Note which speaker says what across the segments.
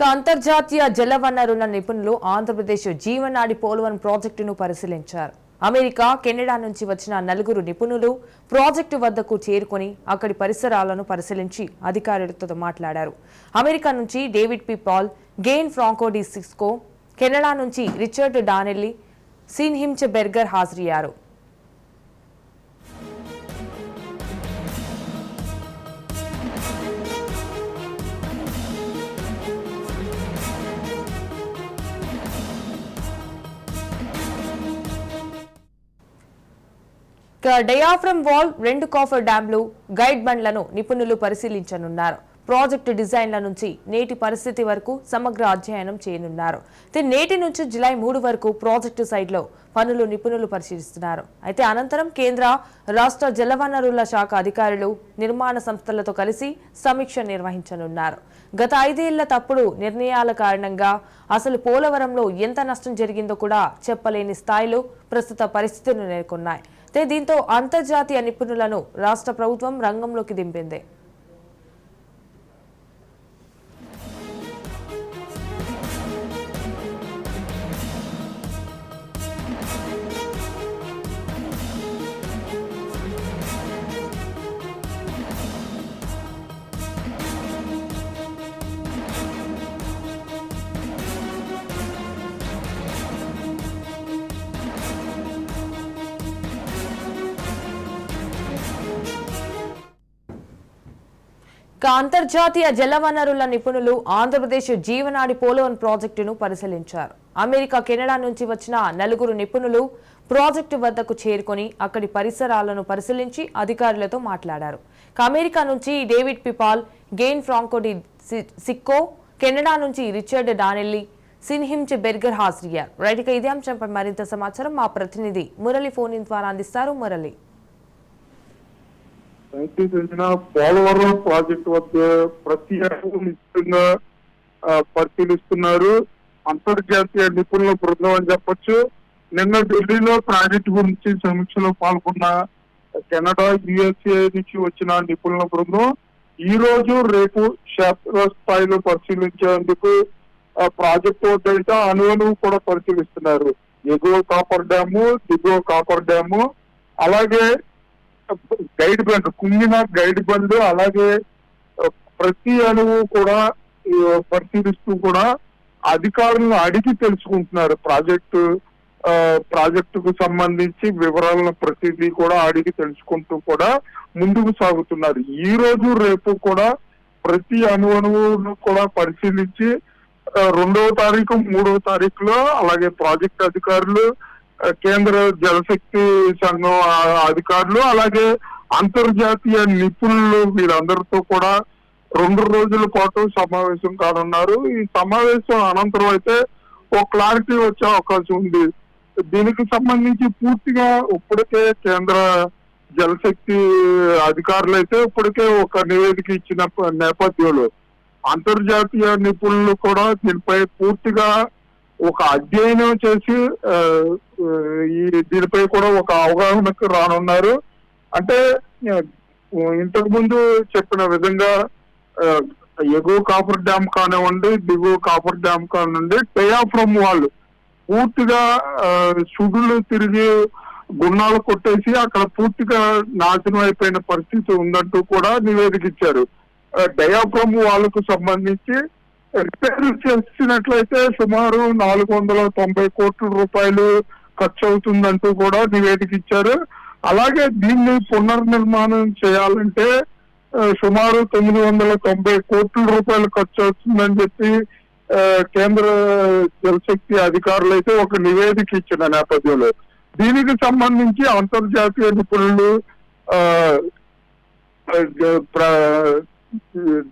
Speaker 1: అంతర్జాతీయ జలవనరుల నిపుణులు ఆంధ్రప్రదేశ్ జీవనాడి పోలవరం ప్రాజెక్టును పరిశీలించారు. అమెరికా, కెనడా నుంచి వచ్చిన 4 నిపుణులు ప్రాజెక్టు వద్దకు చేరుకొని అక్కడి పరిసరాలను పరిశీలించి అధికారులతో మాట్లాడారు. అమెరికా నుంచి David P Paul, Gian Franco Di Cisco, Canada నుంచి రిచర్డ్ డానెల్లీ, సిన్హిమ్చ్ బెర్గర్ హాజరయ్యారు. డయాఫ్రమ్ వాల్, 2 కాఫర్ డ్యాంలు, గైడ్ బండ్లను నిపుణులు పరిశీలించనున్నారు. ప్రాజెక్టు డిజైన్ల నుంచి నేటి పరిస్థితి వరకు సమగ్ర అధ్యయనం చేయనున్నారు. నేటి నుంచి జూలై 3 వరకు ప్రాజెక్టు సైట్లో పనులు నిపుణులు పరిశీలిస్తున్నారు. అయితే అనంతరం కేంద్ర, రాష్ట్ర జలవనరుల శాఖ అధికారులు నిర్మాణ సంస్థలతో కలిసి సమీక్ష నిర్వహించనున్నారు. గత 5 ఏళ్ల తప్పుడు నిర్ణయాల కారణంగా అసలు పోలవరంలో ఎంత నష్టం జరిగిందో కూడా చెప్పలేని స్థాయిలో ప్రస్తుత పరిస్థితులు నెలకొన్నాయి. దీంతో అంతర్జాతీయ నిపుణులను రాష్ట్ర ప్రభుత్వం రంగంలోకి దింపింది. అంతర్జాతీయ జలవనరుల నిపుణులు ఆంధ్రప్రదేశ్ జీవనాడి పోలవరం ప్రాజెక్టును పరిశీలించారు. అమెరికా, కెనడా నుంచి వచ్చిన 4 నిపుణులు ప్రాజెక్టు వద్దకు చేరుకొని అక్కడి పరిసరాలను పరిశీలించి అధికారులతో మాట్లాడారు. అమెరికా నుంచి David P Paul, Gian Franco Di Cisco, Canada నుంచి రిచర్డ్ డానెల్లీ, సిన్హిమ్చ్ బెర్గర్ హాజరయ్యారు. రైట్, ఇదే అంశంపై మరింత సమాచారం మా ప్రతినిధి మురళి ఫోన్ ఇన్ ద్వారా అందిస్తారు. మురళి,
Speaker 2: పోలవరం ప్రాజెక్టు వద్ద ప్రతి నిశ్చితంగా పరిశీలిస్తున్నారు. అంతర్జాతీయ నిపుణుల బృందం అని చెప్పొచ్చు. నిన్న ఢిల్లీలో ప్రాజెక్టు గురించి సమీక్షలో పాల్గొన్న కెనడా, యుఎస్ఏ నుంచి వచ్చిన నిపుణుల బృందం ఈ రోజు, రేపు క్షేత్రస్థాయిలో పరిశీలించేందుకు ప్రాజెక్టు వద్ద అణువును కూడా పరిశీలిస్తున్నారు. ఎగువ కాపర్ డ్యాము, దిగువ కాపర్ డ్యాము, అలాగే గైడ్ బండ్, కుంగిన గైడ్ బండ్, అలాగే ప్రతి అణువు కూడా పరిశీలిస్తూ కూడా అధికారులను అడిగి తెలుసుకుంటున్నారు. ప్రాజెక్టుకు సంబంధించి వివరాలను ప్రతిదీ కూడా అడిగి తెలుసుకుంటూ కూడా ముందుకు సాగుతున్నారు. ఈ రోజు, రేపు కూడా ప్రతి అణువును కూడా పరిశీలించి 2వ తారీఖు, 3వ తారీఖులో అలాగే ప్రాజెక్ట్ అధికారులు, కేంద్ర జలశక్తి సంఘం అధికారులు, అలాగే అంతర్జాతీయ నిపుణులు వీరందరితో కూడా 2 రోజుల పాటు సమావేశం కానున్నారు. ఈ సమావేశం అనంతరం అయితే ఒక క్లారిటీ వచ్చే అవకాశం ఉంది. దీనికి సంబంధించి పూర్తిగా ఇప్పటికే కేంద్ర జలశక్తి అధికారులు అయితే ఇప్పటికే ఒక నివేదిక ఇచ్చిన నేపథ్యంలో అంతర్జాతీయ నిపుణులు కూడా దీనిపై పూర్తిగా ఒక అధ్యయనం చేసి దీనిపై కూడా ఒక అవగాహనకు రానున్నారు. అంటే ఇంతకు ముందు చెప్పిన విధంగా ఎగువ కాపర్ డ్యామ్ కానివ్వండి, దిగువ కాపర్ డ్యామ్ కానివ్వండి, డయాఫ్రమ్ వాల్ పూర్తిగా సుడులు తిరిగి గున్నాలు కొట్టేసి అక్కడ పూర్తిగా నాశనం అయిపోయిన పరిస్థితి ఉందంటూ కూడా నివేదిక ఇచ్చారు. డయాఫ్రమ్ వాల్కు సంబంధించి రిపేర్ చేసినట్లయితే సుమారు 490 కోట్ల రూపాయలు ఖర్చు అవుతుందంటూ కూడా నివేదిక ఇచ్చారు. అలాగే దీన్ని పునర్నిర్మాణం చేయాలంటే సుమారు 990 కోట్ల రూపాయలు ఖర్చు అవుతుందని చెప్పి కేంద్ర జలశక్తి అధికారులు అయితే ఒక నివేదిక ఇచ్చిన నేపథ్యంలో దీనికి సంబంధించి అంతర్జాతీయ నిపుణులు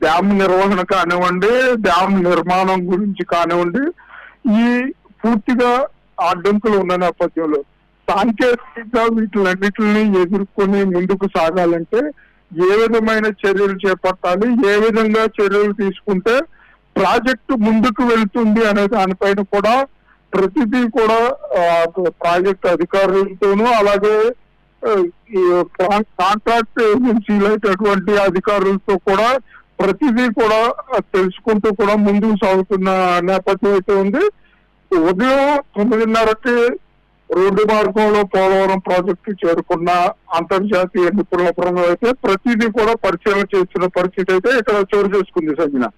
Speaker 2: డ్యామ్ నిర్వహణ కానివ్వండి, డ్యామ్ నిర్మాణం గురించి కానివ్వండి, ఈ పూర్తిగా అడ్డంకులు ఉన్న నేపథ్యంలో సాంకేతికంగా వీటిలన్నిటిని ఎదుర్కొని ముందుకు సాగాలంటే ఏ విధమైన చర్యలు చేపట్టాలి, ఏ విధంగా చర్యలు తీసుకుంటే ప్రాజెక్టు ముందుకు వెళ్తుంది అనే దానిపైన కూడా ప్రతిదీ కూడా ప్రాజెక్ట్ అధికారులతోనూ అలాగే కాంట్రాక్ట్ ఏజెన్సీలు అయినటువంటి అధికారులతో కూడా ప్రతిదీ కూడా తెలుసుకుంటూ కూడా ముందుకు సాగుతున్న నేపథ్యం అయితే ఉంది. ఉదయం 9:30కి రోడ్డు మార్గంలో పోలవరం ప్రాజెక్టు చేరుకున్న అంతర్జాతీయ నిపుణుల బృందం అయితే ప్రతిదీ కూడా పరిశీలన చేస్తున్న పరిస్థితి అయితే ఇక్కడ చోటు చేసుకుంది సంజన.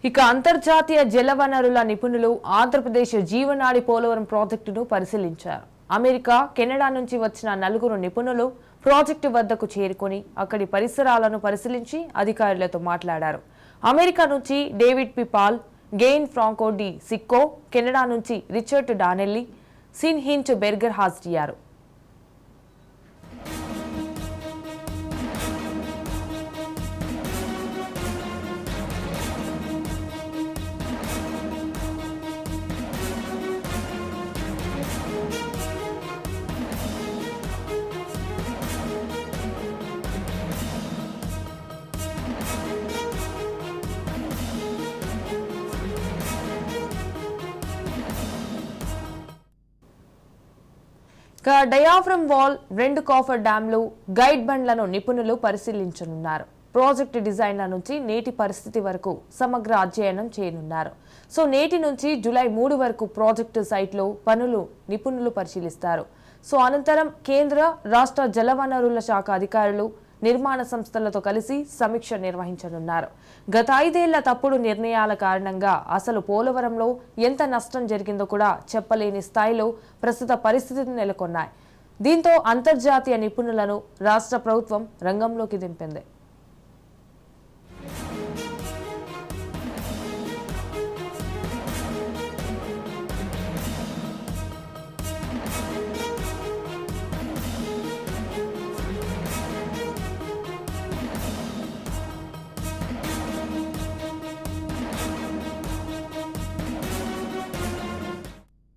Speaker 1: ఇక అంతర్జాతీయ జలవనరుల నిపుణులు ఆంధ్రప్రదేశ్ జీవనాడి పోలవరం ప్రాజెక్టును పరిశీలించారు. అమెరికా, కెనడా నుంచి వచ్చిన 4 నిపుణులు ప్రాజెక్టు వద్దకు చేరుకొని అక్కడి పరిసరాలను పరిశీలించి అధికారులతో మాట్లాడారు. అమెరికా నుంచి David P Paul, Gian Franco Di Sicco, Canada నుంచి Richard Danelli, Sean Hinchberger హాజరయ్యారు. డయాఫ్రమ్ వాల్, 2 కాఫర్ డ్యాంలు, గైడ్ బండ్లను నిపుణులు పరిశీలించనున్నారు. ప్రాజెక్టు డిజైన్ల నుంచి నేటి పరిస్థితి వరకు సమగ్ర అధ్యయనం చేయనున్నారు. సో నేటి నుంచి జూలై 3 వరకు ప్రాజెక్టు సైట్లో పనులు నిపుణులు పరిశీలిస్తారు. సో అనంతరం కేంద్ర, రాష్ట్ర జలవనరుల శాఖ అధికారులు, నిర్మాణ సంస్థలతో కలిసి సమీక్ష నిర్వహించనున్నారు. గత 5 ఏళ్ల తప్పుడు నిర్ణయాల కారణంగా అసలు పోలవరంలో ఎంత నష్టం జరిగిందో కూడా చెప్పలేని స్థాయిలో ప్రస్తుత పరిస్థితులు నెలకొన్నాయి. దీంతో అంతర్జాతీయ నిపుణులను రాష్ట్ర ప్రభుత్వం రంగంలోకి దింపింది.